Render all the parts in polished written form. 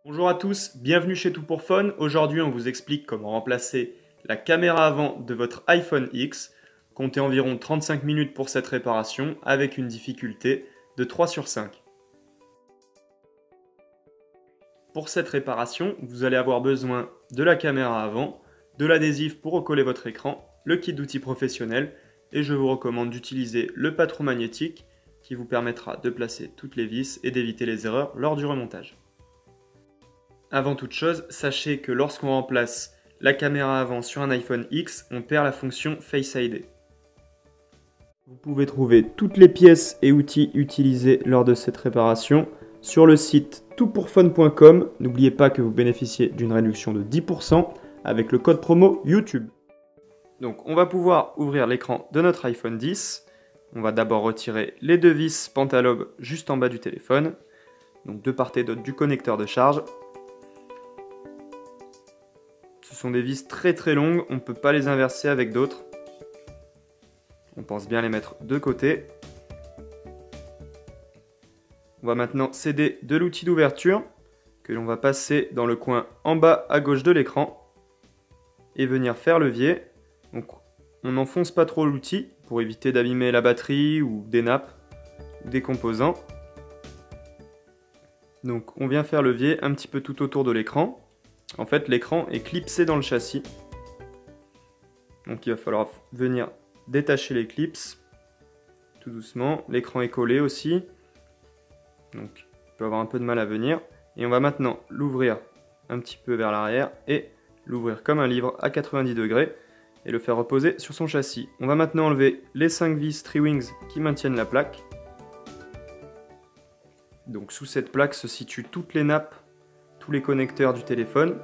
Bonjour à tous, bienvenue chez Tout pour Fun. Aujourd'hui, on vous explique comment remplacer la caméra avant de votre iPhone X. Comptez environ 35 minutes pour cette réparation avec une difficulté de 3 sur 5. Pour cette réparation, vous allez avoir besoin de la caméra avant, de l'adhésif pour recoller votre écran, le kit d'outils professionnel et je vous recommande d'utiliser le patron magnétique qui vous permettra de placer toutes les vis et d'éviter les erreurs lors du remontage. Avant toute chose, sachez que lorsqu'on remplace la caméra avant sur un iPhone X, on perd la fonction Face ID. Vous pouvez trouver toutes les pièces et outils utilisés lors de cette réparation sur le site toutpourfun.com. N'oubliez pas que vous bénéficiez d'une réduction de 10% avec le code promo YouTube. Donc on va pouvoir ouvrir l'écran de notre iPhone X. On va d'abord retirer les deux vis Pentalobe juste en bas du téléphone, donc de part et d'autre du connecteur de charge. Ce sont des vis très longues, on ne peut pas les inverser avec d'autres. On pense bien les mettre de côté. On va maintenant s'aider de l'outil d'ouverture que l'on va passer dans le coin en bas à gauche de l'écran et venir faire levier. Donc on n'enfonce pas trop l'outil pour éviter d'abîmer la batterie ou des nappes ou des composants. Donc on vient faire levier un petit peu tout autour de l'écran. En fait, l'écran est clipsé dans le châssis. Donc il va falloir venir détacher les clips tout doucement. L'écran est collé aussi. Donc il peut avoir un peu de mal à venir. Et on va maintenant l'ouvrir un petit peu vers l'arrière et l'ouvrir comme un livre à 90 degrés et le faire reposer sur son châssis. On va maintenant enlever les 5 vis Tri-Wings qui maintiennent la plaque. Donc sous cette plaque se situent toutes les nappes, tous les connecteurs du téléphone.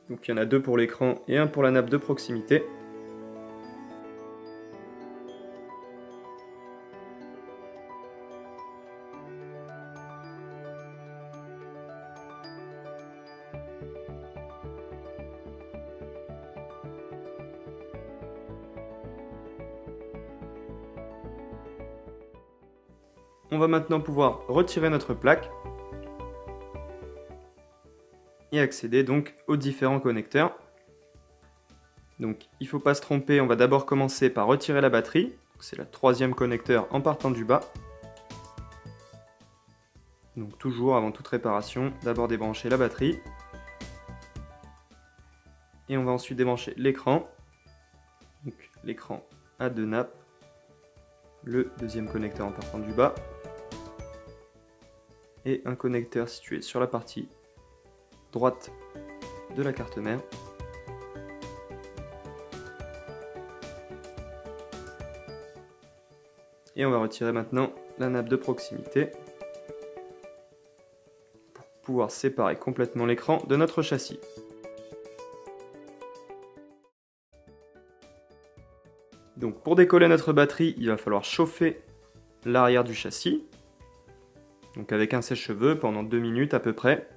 Donc il y en a deux pour l'écran et un pour la nappe de proximité. On va maintenant pouvoir retirer notre plaque et accéder donc aux différents connecteurs. Donc il ne faut pas se tromper, on va d'abord commencer par retirer la batterie. C'est le troisième connecteur en partant du bas. Donc toujours avant toute réparation, d'abord débrancher la batterie. Et on va ensuite débrancher l'écran. Donc l'écran a deux nappes. Le deuxième connecteur en partant du bas. Et un connecteur situé sur la partie droite de la carte mère. Et on va retirer maintenant la nappe de proximité pour pouvoir séparer complètement l'écran de notre châssis. Donc pour décoller notre batterie, il va falloir chauffer l'arrière du châssis. Donc avec un sèche-cheveux pendant 2 minutes à peu près,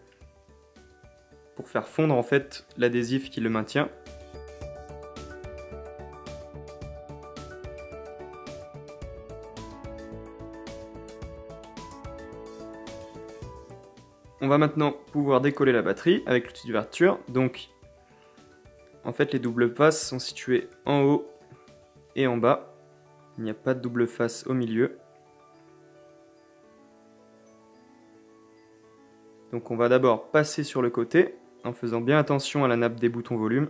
pour faire fondre en fait l'adhésif qui le maintient. On va maintenant pouvoir décoller la batterie avec l'outil d'ouverture. Donc en fait les doubles faces sont situées en haut et en bas. Il n'y a pas de double face au milieu. Donc on va d'abord passer sur le côté en faisant bien attention à la nappe des boutons volume.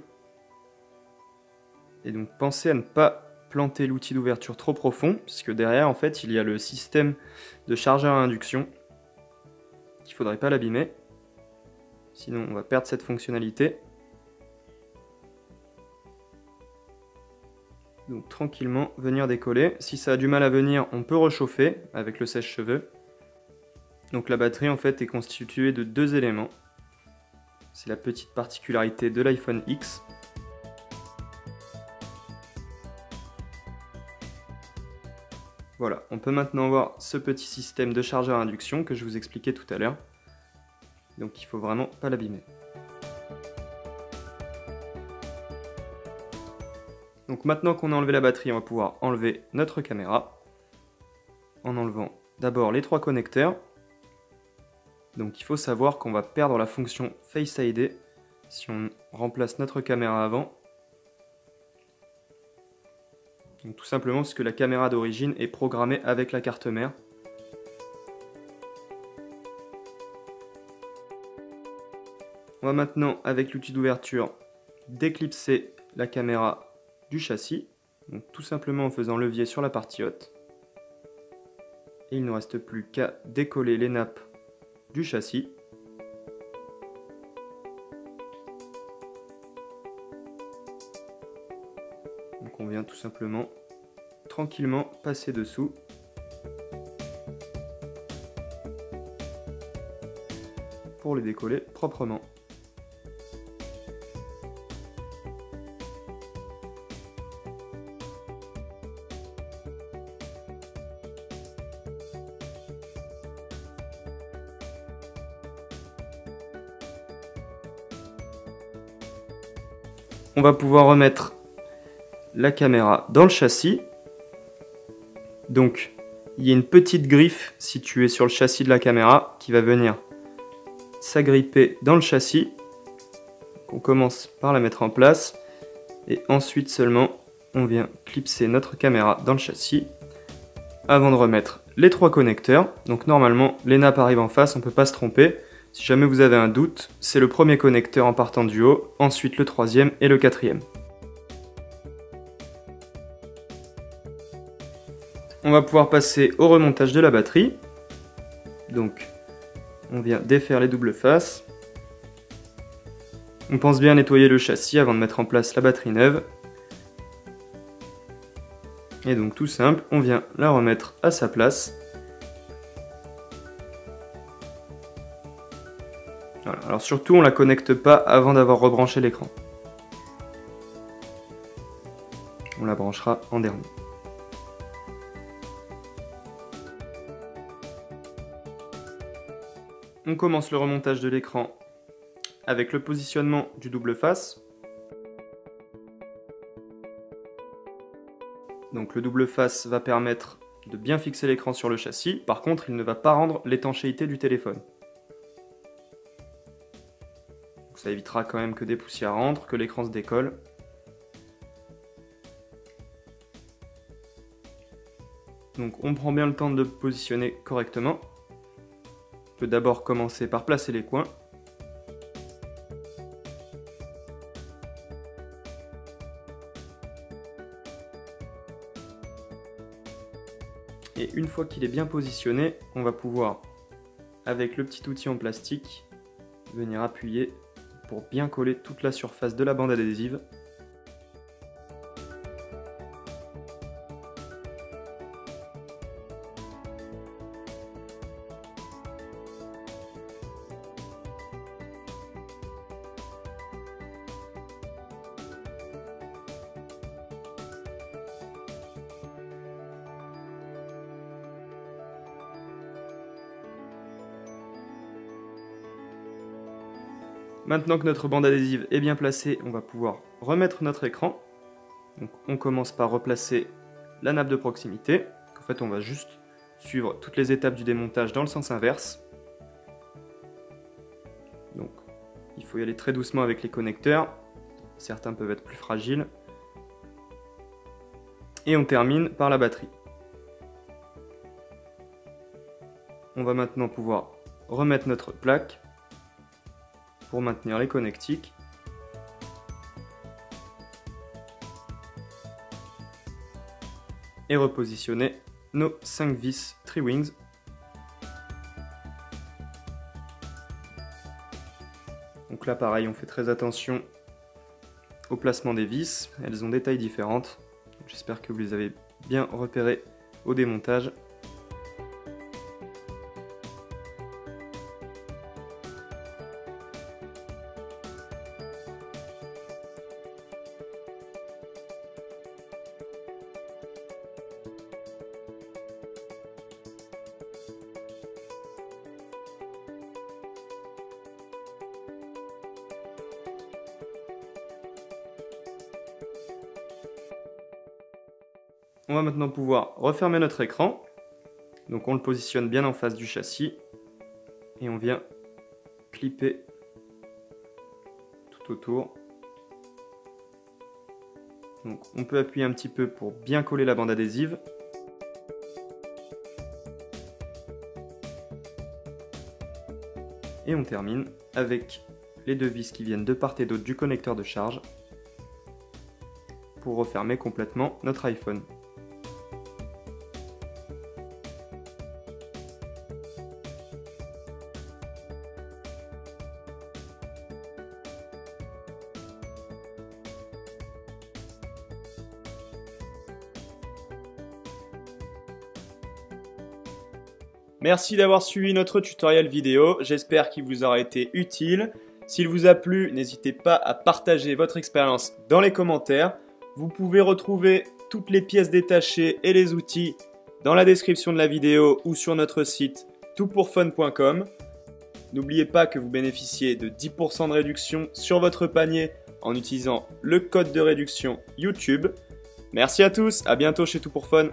Et donc pensez à ne pas planter l'outil d'ouverture trop profond, puisque derrière en fait il y a le système de chargeur à induction. Il ne faudrait pas l'abîmer, sinon on va perdre cette fonctionnalité. Donc tranquillement venir décoller. Si ça a du mal à venir, on peut rechauffer avec le sèche-cheveux. Donc la batterie en fait est constituée de deux éléments. C'est la petite particularité de l'iPhone X. Voilà, on peut maintenant voir ce petit système de chargeur à induction que je vous expliquais tout à l'heure. Donc il ne faut vraiment pas l'abîmer. Donc maintenant qu'on a enlevé la batterie, on va pouvoir enlever notre caméra en enlevant d'abord les trois connecteurs. Donc il faut savoir qu'on va perdre la fonction Face ID si on remplace notre caméra avant. Donc tout simplement parce que la caméra d'origine est programmée avec la carte mère. On va maintenant, avec l'outil d'ouverture, déclipser la caméra du châssis. Donc tout simplement en faisant levier sur la partie haute. Et il ne reste plus qu'à décoller les nappes du châssis. Donc on vient tout simplement tranquillement passer dessous. Pour les décoller proprement. On va pouvoir remettre la caméra dans le châssis. Donc, il y a une petite griffe située sur le châssis de la caméra qui va venir s'agripper dans le châssis. Donc, on commence par la mettre en place et ensuite seulement on vient clipser notre caméra dans le châssis avant de remettre les 3 connecteurs. Donc normalement les nappes arrivent en face, on ne peut pas se tromper. Si jamais vous avez un doute, c'est le premier connecteur en partant du haut, ensuite le 3e et le 4e. On va pouvoir passer au remontage de la batterie. Donc on vient défaire les doubles faces. On pense bien nettoyer le châssis avant de mettre en place la batterie neuve. Et donc tout simple, on vient la remettre à sa place. Voilà. Alors surtout, on ne la connecte pas avant d'avoir rebranché l'écran. On la branchera en dernier. On commence le remontage de l'écran avec le positionnement du double face. Donc le double face va permettre de bien fixer l'écran sur le châssis. Par contre, il ne va pas rendre l'étanchéité du téléphone. Donc ça évitera quand même que des poussières rentrent, que l'écran se décolle. Donc on prend bien le temps de le positionner correctement. On peut d'abord commencer par placer les coins. Et une fois qu'il est bien positionné, on va pouvoir, avec le petit outil en plastique, venir appuyer pour bien coller toute la surface de la bande adhésive. Maintenant que notre bande adhésive est bien placée, on va pouvoir remettre notre écran. Donc on commence par replacer la nappe de proximité. En fait, on va juste suivre toutes les étapes du démontage dans le sens inverse. Donc il faut y aller très doucement avec les connecteurs. Certains peuvent être plus fragiles. Et on termine par la batterie. On va maintenant pouvoir remettre notre plaque pour maintenir les connectiques. Et repositionner nos 5 vis Tri-Wings. Donc là pareil, on fait très attention au placement des vis, elles ont des tailles différentes. J'espère que vous les avez bien repérées au démontage. On va maintenant pouvoir refermer notre écran. Donc on le positionne bien en face du châssis et on vient clipper tout autour. Donc, on peut appuyer un petit peu pour bien coller la bande adhésive. Et on termine avec les deux vis qui viennent de part et d'autre du connecteur de charge pour refermer complètement notre iPhone. Merci d'avoir suivi notre tutoriel vidéo, j'espère qu'il vous aura été utile. S'il vous a plu, n'hésitez pas à partager votre expérience dans les commentaires. Vous pouvez retrouver toutes les pièces détachées et les outils dans la description de la vidéo ou sur notre site toutpourfun.com. N'oubliez pas que vous bénéficiez de 10% de réduction sur votre panier en utilisant le code de réduction YouTube. Merci à tous, à bientôt chez Tout pour Fun.